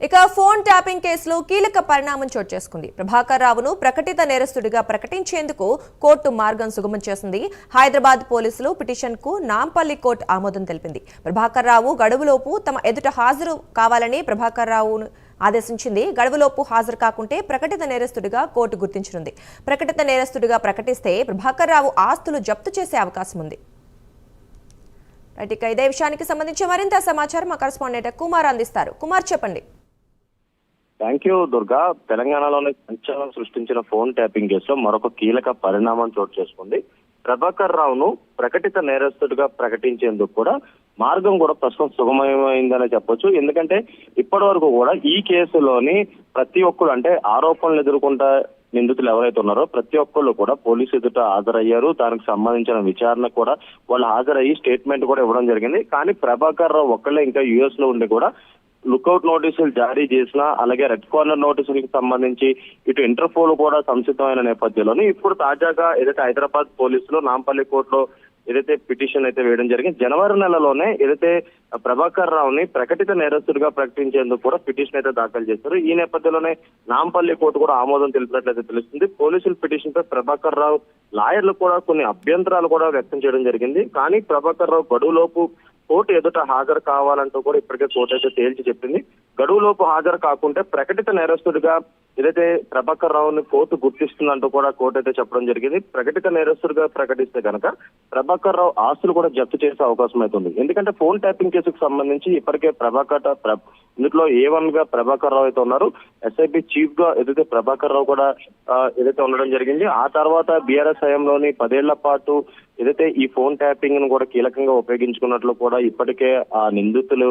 ఇక phone tapping కేసులో కీలక పరిణామం చోటు చేసుకుంది. ప్రభాకర్ రావును ప్రకటిత నేరస్తుడిగా ప్రకటించేందుకు కోర్టు మార్గం సుగమం చేసింది. హైదరాబాద్ పోలీసులు పిటిషన్ కు నాంపల్లి కోర్టు ఆమోదం తెలిపింది. ప్రభాకర్ రావు గడువులోపు తమ ఎదుట హాజరు కావాలని ప్రభాకర్ రావును ఆదేశించింది. గడువులోపు హాజరు కాకుంటే ప్రకటిత నేరస్తుడిగా కోర్టు గుర్తించనుంది. ప్రకటిత నేరస్తుడిగా ప్రకటిస్తే ప్రభాకర్ రావు ఆస్తులు జప్తు చేసే అవకాశం ఉంది. ఇదే విషయానికి సంబంధించి మరింత సమాచారం మా కరెస్పాండెంట్ కుమార్ అందిస్తారు. కుమార్, చెప్పండి. Thank you Durga. తెలంగాణలోనే సంచలనం సృష్టించిన ఫోన్ ట్యాపింగ్ కేసులో మరొక కీలక పరిణామం చోటు చేసుకుంది. ప్రభాకర్ రావును ప్రకటిత నేరస్తుడిగా ప్రకటించేందుకు కూడా మార్గం కూడా ప్రస్తుతం సుగమమైందనే చెప్పొచ్చు. ఎందుకంటే ఇప్పటి వరకు కూడా ఈ కేసులోని ప్రతి ఒక్కరు, అంటే ఆరోపణలు ఎదుర్కొంటా నిందితులు ఎవరైతే ఉన్నారో ప్రతి ఒక్కళ్ళు కూడా పోలీసు ఎదుట హాజరయ్యారు. దానికి సంబంధించిన విచారణ కూడా వాళ్ళు హాజరయ్యి స్టేట్మెంట్ కూడా ఇవ్వడం జరిగింది. కానీ ప్రభాకర్ రావు ఒక్కళ్ళే ఇంకా యుఎస్ లో ఉండి కూడా లుకౌట్ నోటీసులు జారీ చేసిన, అలాగే రెడ్ కార్నర్ నోటీసులకు సంబంధించి ఇటు ఇంటర్పోల్ కూడా సంసిద్ధమైన నేపథ్యంలోనే ఇప్పుడు తాజాగా ఏదైతే హైదరాబాద్ పోలీసులు నాంపల్లి కోర్టులో ఏదైతే పిటిషన్ అయితే వేయడం జరిగింది. జనవరి నెలలోనే ఏదైతే ప్రభాకర్ రావుని ప్రకటిత నేరస్తుడిగా ప్రకటించేందుకు కూడా పిటిషన్ అయితే దాఖలు చేశారు. ఈ నేపథ్యంలోనే నాంపల్లి కోర్టు కూడా ఆమోదం తెలిపినట్లయితే తెలుస్తుంది. పోలీసుల పిటిషన్ పై ప్రభాకర్ రావు లాయర్లు కూడా కొన్ని అభ్యంతరాలు కూడా వ్యక్తం చేయడం జరిగింది. కానీ ప్రభాకర్ రావు గడువులోపు కోర్టు ఎదుట హాజరు కావాలంటూ కూడా ఇప్పటికే కోర్టు అయితే తేల్చి చెప్పింది. గడువులోపు హాజరు కాకుంటే ప్రకటిత నేరస్తుడిగా ఏదైతే ప్రభాకర్ రావుని కోర్టు గుర్తిస్తుందంటూ కూడా కోర్టు అయితే చెప్పడం జరిగింది. ప్రకటిత నేరస్తుడిగా ప్రకటిస్తే కనుక ప్రభాకర్ రావు ఆస్తులు కూడా జప్తు చేసే అవకాశం అవుతుంది. ఎందుకంటే ఫోన్ ట్యాపింగ్ కేసుకు సంబంధించి ఇప్పటికే ఇందులో A1 గా ప్రభాకర్ రావు అయితే ఉన్నారు. SIB చీఫ్ గా ఏదైతే ప్రభాకర్ రావు కూడా ఏదైతే ఉండడం జరిగింది. ఆ తర్వాత బీఆర్ఎస్ హయాంలోని 10 ఏళ్ల పాటు ఏదైతే ఈ ఫోన్ ట్యాపింగ్ ను కూడా కీలకంగా ఉపయోగించుకున్నట్లు కూడా ఇప్పటికే ఆ నిందితులు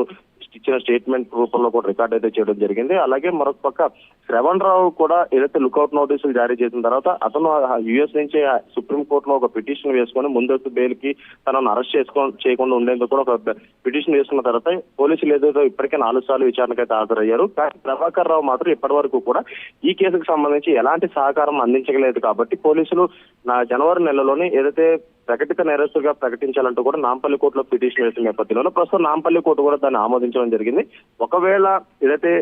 ఇచ్చిన స్టేట్మెంట్ రూపంలో కూడా రికార్డ్ అయితే చేయడం జరిగింది. అలాగే మరొక పక్క శ్రవణ్ రావు కూడా ఏదైతే లుకౌట్ నోటీసులు జారీ చేసిన తర్వాత అతను యుఎస్ నుంచి సుప్రీం కోర్టులో ఒక పిటిషన్ వేసుకొని ముందస్తు బెయిల్ కి తనను అరెస్ట్ చేయకుండా ఉండేందుకు కూడా ఒక పిటిషన్ వేసుకున్న తర్వాత పోలీసులు ఏదైతే ఇప్పటికే 4 సార్లు విచారణకైతే హాజరయ్యారు. కానీ ప్రభాకర్ రావు మాత్రం ఇప్పటి వరకు కూడా ఈ కేసుకు సంబంధించి ఎలాంటి సహకారం అందించలేదు. కాబట్టి పోలీసులు జనవరి నెలలోనే ఏదైతే ప్రకటిత నేరస్తుడిగా ప్రకటించాలంటూ కూడా నాంపల్లి కోర్టులో పిటిషన్ వేసిన నేపథ్యంలో ప్రస్తుతం నాంపల్లి కోర్టు కూడా దాన్ని ఆమోదించడం జరిగింది. ఒకవేళ ఏదైతే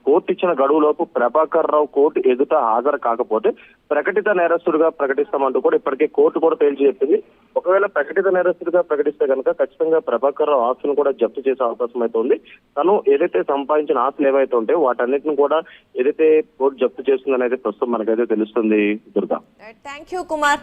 కోర్టు ఇచ్చిన గడువులోపు ప్రభాకర్ రావు కోర్టు ఎదుట హాజరు కాకపోతే ప్రకటిత నేరస్తుడిగా ప్రకటిస్తామంటూ కూడా ఇప్పటికే కోర్టు కూడా తేల్చి చెప్పింది. ఒకవేళ ప్రకటిత నేరస్తుడిగా ప్రకటిస్తే కనుక ఖచ్చితంగా ప్రభాకర్ రావు ఆస్తులను కూడా జప్తు చేసే అవకాశం అయితే ఉంది. తను ఏదైతే సంపాదించిన ఆస్తులు ఏవైతే ఉంటాయో వాటన్నిటిని కూడా ఏదైతే కోర్టు జప్తు చేస్తుందని అయితే ప్రస్తుతం మనకైతే తెలుస్తుంది. Durga, thank you Kumar.